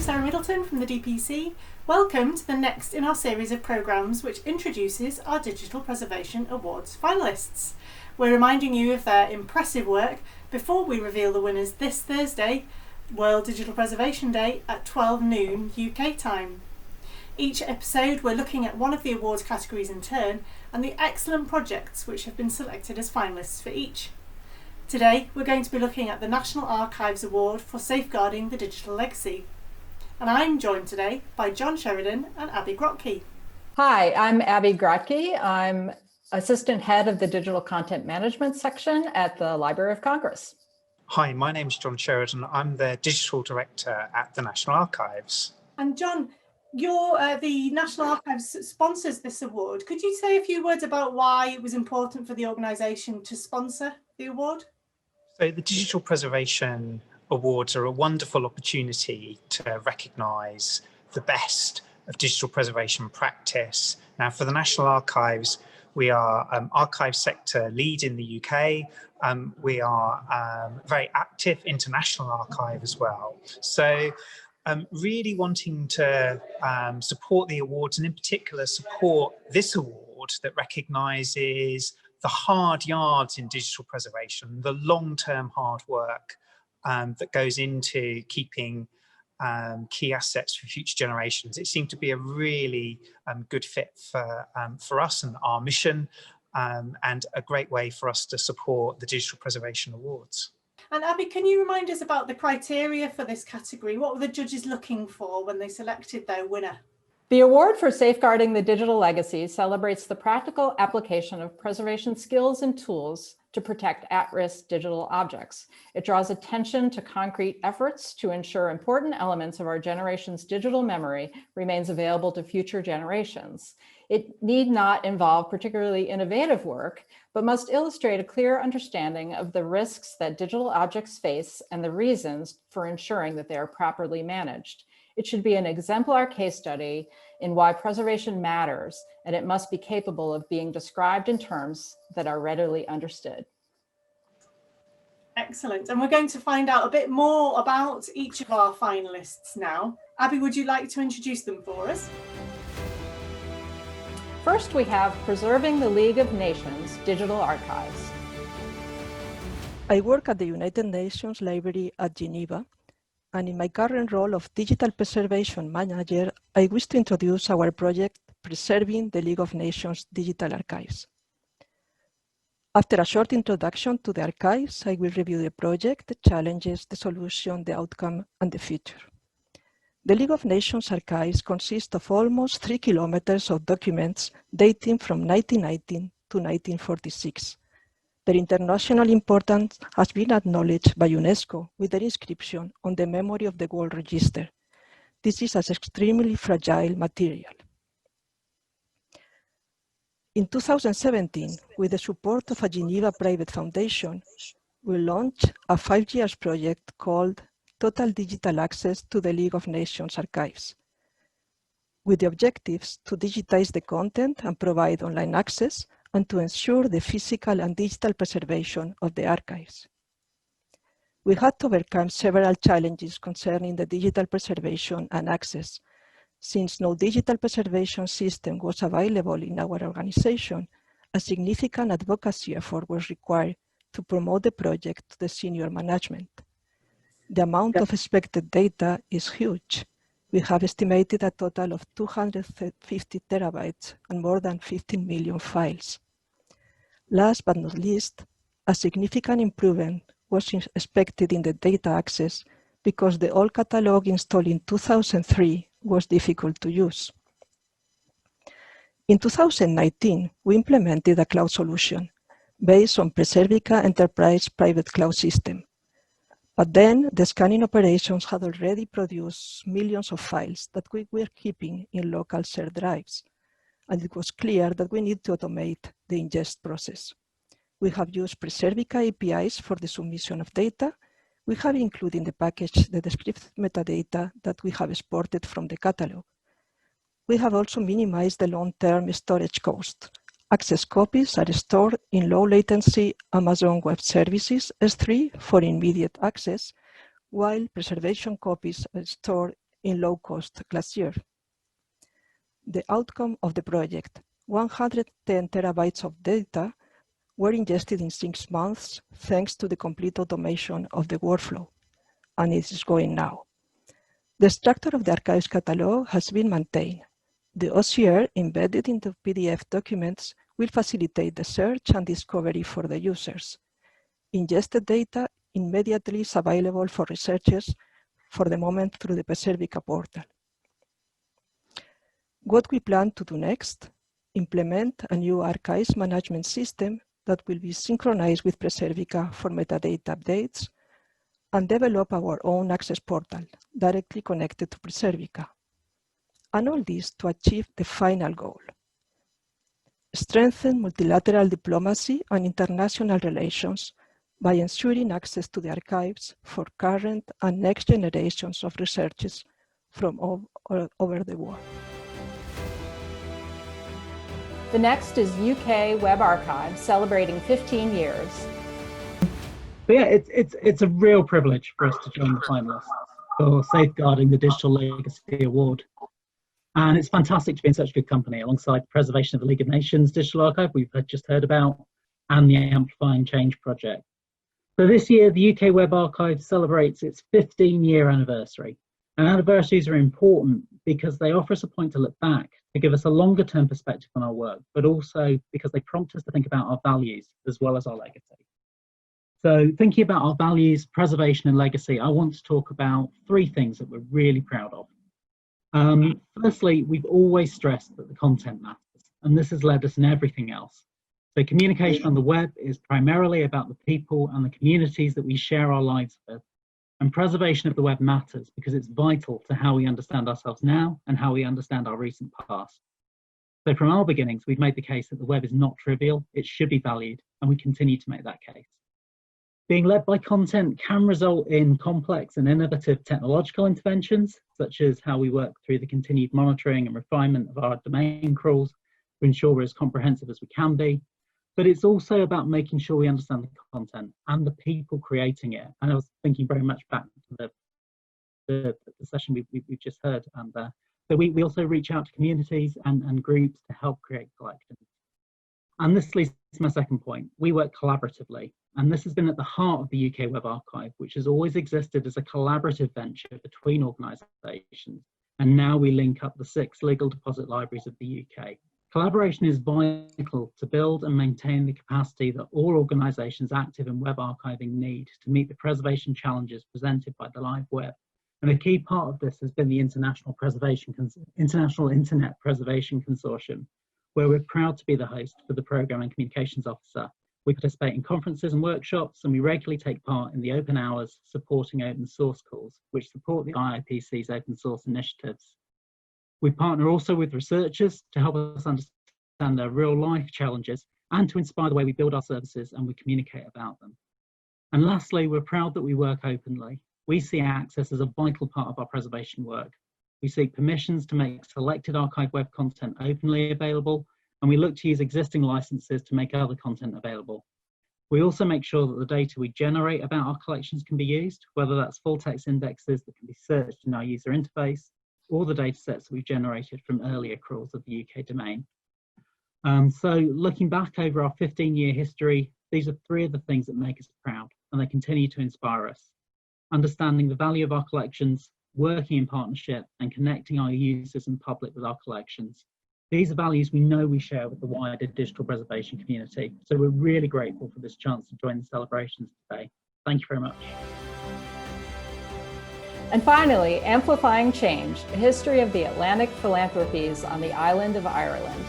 Sarah Middleton from the DPC. Welcome to the next in our series of programmes which introduces our Digital Preservation Awards finalists. We're reminding you of their impressive work before we reveal the winners this Thursday, World Digital Preservation Day, at 12 noon UK time. Each episode we're looking at one of the awards categories in turn and the excellent projects which have been selected as finalists for each. Today we're going to be looking at the National Archives Award for Safeguarding the Digital Legacy. And I'm joined today by John Sheridan and Abby Grotke. Hi, I'm Abby Grotke. I'm Assistant Head of the Digital Content Management section at the Library of Congress. Hi, my name's John Sheridan. I'm the Digital Director at the National Archives. And John, the National Archives sponsors this award. Could you say a few words about why it was important for the organisation to sponsor the award? So the Digital Preservation Awards are a wonderful opportunity to recognise the best of digital preservation practice. Now, for the National Archives, we are archive sector lead in the UK. We are very active international archive as well. So really wanting to support the awards, and in particular support this award that recognises the hard yards in digital preservation, the long-term hard work that goes into keeping key assets for future generations. It seemed to be a really good fit for us and our mission, and a great way for us to support the Digital Preservation Awards. And Abby, can you remind us about the criteria for this category? What were the judges looking for when they selected their winner? The Award for Safeguarding the Digital Legacy celebrates the practical application of preservation skills and tools to protect at-risk digital objects. It draws attention to concrete efforts to ensure important elements of our generation's digital memory remains available to future generations. It need not involve particularly innovative work, but must illustrate a clear understanding of the risks that digital objects face and the reasons for ensuring that they are properly managed. It should be an exemplar case study in why preservation matters, and it must be capable of being described in terms that are readily understood. Excellent. And we're going to find out a bit more about each of our finalists now. Abby, would you like to introduce them for us? First, we have Preserving the League of Nations Digital Archives. I work at the United Nations Library at Geneva, and in my current role of Digital Preservation Manager, I wish to introduce our project, Preserving the League of Nations Digital Archives. After a short introduction to the archives, I will review the project, the challenges, the solution, the outcome, and the future. The League of Nations Archives consist of almost 3 kilometers of documents dating from 1919 to 1946. Their international importance has been acknowledged by UNESCO with their inscription on the Memory of the World Register. This is an extremely fragile material. In 2017, with the support of a Geneva private foundation, we launched a 5-year project called Total Digital Access to the League of Nations Archives, with the objectives to digitize the content and provide online access, and to ensure the physical and digital preservation of the archives. We had to overcome several challenges concerning the digital preservation and access. Since no digital preservation system was available in our organization, a significant advocacy effort was required to promote the project to the senior management. The amount of expected data is huge. We have estimated a total of 250 terabytes and more than 15 million files. Last but not least, a significant improvement was expected in the data access because the old catalog installed in 2003 was difficult to use. In 2019, we implemented a cloud solution based on Preservica Enterprise Private Cloud System. But then the scanning operations had already produced millions of files that we were keeping in local shared drives. And it was clear that we need to automate the ingest process. We have used Preservica APIs for the submission of data. We have included in the package the descriptive metadata that we have exported from the catalog. We have also minimized the long-term storage cost. Access copies are stored in low-latency Amazon Web Services S3 for immediate access, while preservation copies are stored in low cost last year. The outcome of the project, 110 terabytes of data were ingested in 6 months thanks to the complete automation of the workflow, and it is going now. The structure of the archives catalog has been maintained. The OCR embedded into PDF documents will facilitate the search and discovery for the users. Ingested data immediately is available for researchers for the moment through the Preservica portal. What we plan to do next? Implement a new archives management system that will be synchronized with Preservica for metadata updates, and develop our own access portal directly connected to Preservica. And all this to achieve the final goal: strengthen multilateral diplomacy and international relations by ensuring access to the archives for current and next generations of researchers from all over the world. The next is UK Web Archive, celebrating 15 years. But yeah, it's a real privilege for us to join the finalists for Safeguarding the Digital Legacy Award. And it's fantastic to be in such good company alongside the Preservation of the League of Nations Digital Archive we've just heard about, and the Amplifying Change project. So this year, the UK Web Archive celebrates its 15-year anniversary. And anniversaries are important because they offer us a point to look back, to give us a longer-term perspective on our work, but also because they prompt us to think about our values as well as our legacy. So thinking about our values, preservation and legacy, I want to talk about 3 things that we're really proud of. Firstly, we've always stressed that the content matters, and this has led us in everything else. So communication on the web is primarily about the people and the communities that we share our lives with. And preservation of the web matters because it's vital to how we understand ourselves now and how we understand our recent past. So from our beginnings, we've made the case that the web is not trivial, it should be valued, and we continue to make that case. Being led by content can result in complex and innovative technological interventions, such as how we work through the continued monitoring and refinement of our domain crawls to ensure we're as comprehensive as we can be. But it's also about making sure we understand the content and the people creating it. And I was thinking very much back to the session we've just heard there. So we also reach out to communities and groups to help create collections. And this leads to my second point. We work collaboratively. And this has been at the heart of the UK Web Archive, which has always existed as a collaborative venture between organisations. And now we link up the 6 legal deposit libraries of the UK. Collaboration is vital to build and maintain the capacity that all organisations active in web archiving need to meet the preservation challenges presented by the live web. And a key part of this has been the International Internet Preservation Consortium, where we're proud to be the host for the Programme and Communications Officer. We participate in conferences and workshops, and we regularly take part in the open hours supporting open source calls, which support the IIPC's open source initiatives. We partner also with researchers to help us understand their real life challenges and to inspire the way we build our services and we communicate about them. And lastly, we're proud that we work openly. We see access as a vital part of our preservation work. We seek permissions to make selected archive web content openly available, and we look to use existing licenses to make other content available. We also make sure that the data we generate about our collections can be used, whether that's full text indexes that can be searched in our user interface, or the data sets that we've generated from earlier crawls of the UK domain. So looking back over our 15-year history, these are 3 of the things that make us proud, and they continue to inspire us. Understanding the value of our collections, working in partnership, and connecting our users and public with our collections. These are values we know we share with the wider digital preservation community. So we're really grateful for this chance to join the celebrations today. Thank you very much. And finally, Amplifying Change, a history of the Atlantic philanthropies on the island of Ireland.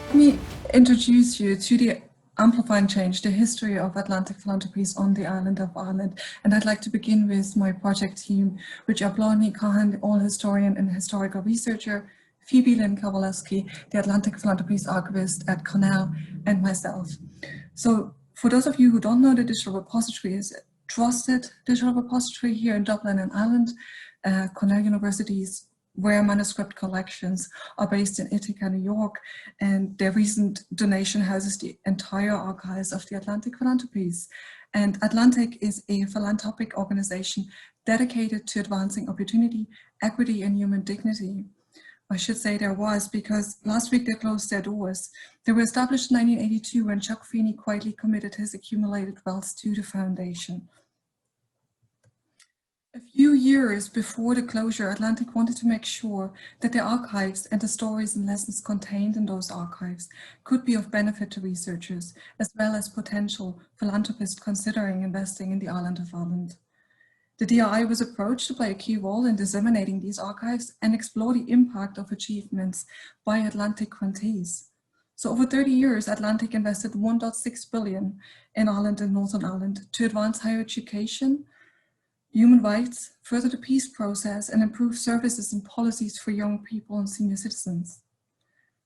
Let me introduce you to the Amplifying Change, the history of Atlantic philanthropies on the island of Ireland. And I'd like to begin with my project team, which are Blonnie Cahan, the all historian and historical researcher, Phoebe Lynn Kowalewski, the Atlantic philanthropies archivist at Cornell, and myself. So for those of you who don't know, the digital repository is a trusted digital repository here in Dublin and Ireland. Cornell University's rare manuscript collections are based in Ithaca, New York, and their recent donation houses the entire archives of the Atlantic philanthropies. And Atlantic is a philanthropic organization dedicated to advancing opportunity, equity, and human dignity. I should say there was, because last week they closed their doors. They were established in 1982 when Chuck Feeney quietly committed his accumulated wealth to the foundation. A few years before the closure, Atlantic wanted to make sure that the archives and the stories and lessons contained in those archives could be of benefit to researchers, as well as potential philanthropists considering investing in the island of Ireland. The DRI was approached to play a key role in disseminating these archives and explore the impact of achievements by Atlantic grantees. So over 30 years, Atlantic invested 1.6 billion in Ireland and Northern Ireland to advance higher education, human rights, further the peace process, and improve services and policies for young people and senior citizens.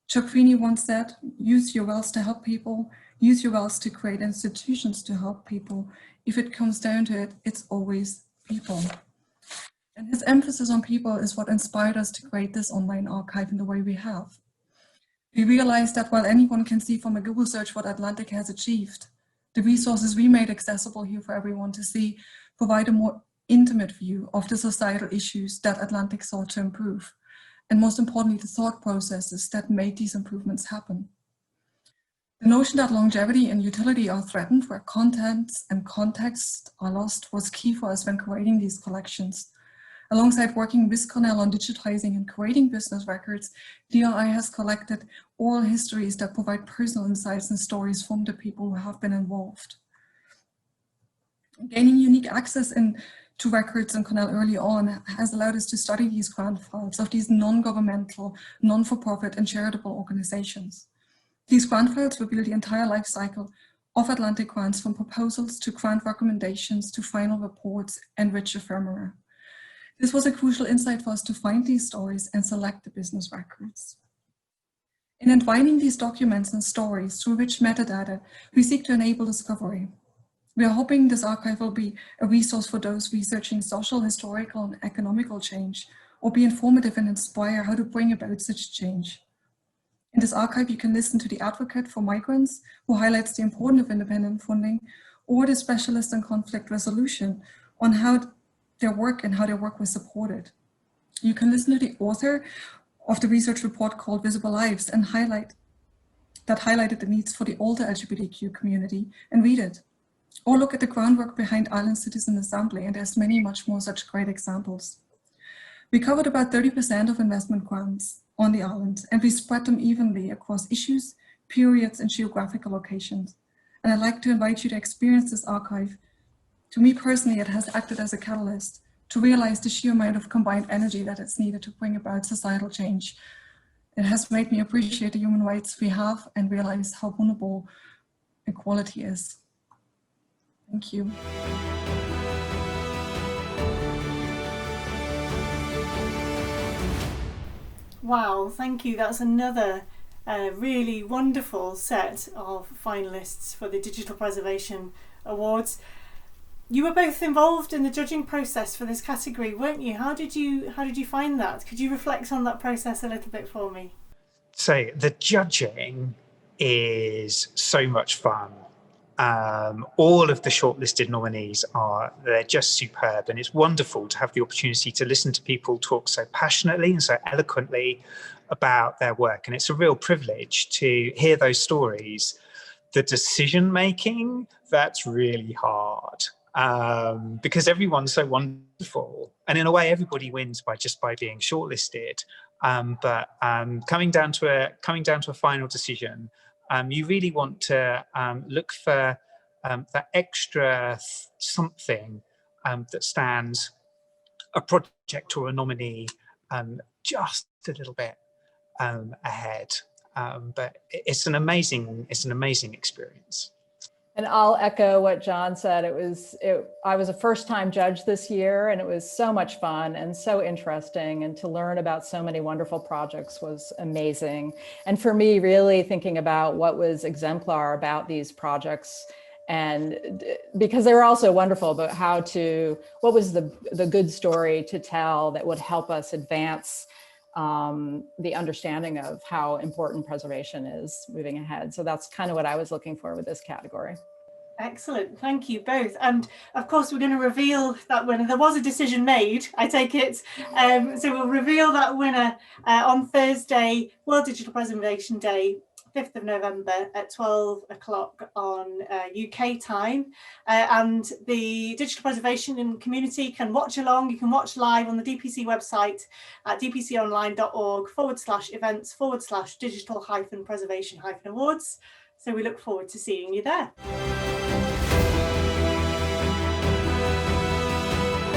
Chuck Feeney once said, use your wealth to help people, use your wealth to create institutions to help people. If it comes down to it, it's always people. And his emphasis on people is what inspired us to create this online archive in the way we have. We realized that while anyone can see from a Google search what Atlantic has achieved, the resources we made accessible here for everyone to see provide a more intimate view of the societal issues that Atlantic sought to improve, and most importantly, the thought processes that made these improvements happen. The notion that longevity and utility are threatened where contents and context are lost was key for us when creating these collections. Alongside working with Cornell on digitizing and creating business records, DRI has collected oral histories that provide personal insights and stories from the people who have been involved. Gaining unique access to records in Cornell early on has allowed us to study these grant files of these non-governmental, non-for-profit and charitable organizations. These grant files reveal the entire life cycle of Atlantic grants, from proposals to grant recommendations to final reports and rich ephemera. This was a crucial insight for us to find these stories and select the business records. In entwining these documents and stories through rich metadata, we seek to enable discovery. We are hoping this archive will be a resource for those researching social, historical, and economical change, or be informative and inspire how to bring about such change. In this archive, you can listen to the advocate for migrants, who highlights the importance of independent funding, or the specialist in conflict resolution on how their work was supported. You can listen to the author of the research report called Visible Lives and highlighted the needs for the older LGBTQ community and read it. Or look at the groundwork behind Island Citizen Assembly, and there's much more such great examples. We covered about 30% of investment grants on the island, and we spread them evenly across issues, periods, and geographical locations. And I'd like to invite you to experience this archive. To me personally, it has acted as a catalyst to realize the sheer amount of combined energy that is needed to bring about societal change. It has made me appreciate the human rights we have and realize how vulnerable equality is. Thank you. Wow, thank you. That's another really wonderful set of finalists for the Digital Preservation Awards. You were both involved in the judging process for this category, weren't you? How did you find that? Could you reflect on that process a little bit for me? So the judging is so much fun. All of the shortlisted nominees they're just superb, and it's wonderful to have the opportunity to listen to people talk so passionately and so eloquently about their work. And it's a real privilege to hear those stories. The decision making, that's really hard, because everyone's so wonderful, and in a way everybody wins by being shortlisted. But coming down to a final decision, you really want to look for that extra something that stands a project or a nominee just a little bit ahead. But it's an amazing experience. And I'll echo what John said. I was a first-time judge this year, and it was so much fun and so interesting, and to learn about so many wonderful projects was amazing. And for me, really thinking about what was exemplar about these projects, and because they were all so wonderful, but what was the good story to tell that would help us advance the understanding of how important preservation is moving ahead. So that's kind of what I was looking for with this category. Excellent, thank you both. And of course, we're going to reveal that winner. There was a decision made, I take it. So we'll reveal that winner on Thursday, World Digital Preservation Day, 5th of November at 12 o'clock on UK time. And the digital preservation community can watch along. You can watch live on the DPC website at dpconline.org/events/digital-preservation-awards. So we look forward to seeing you there.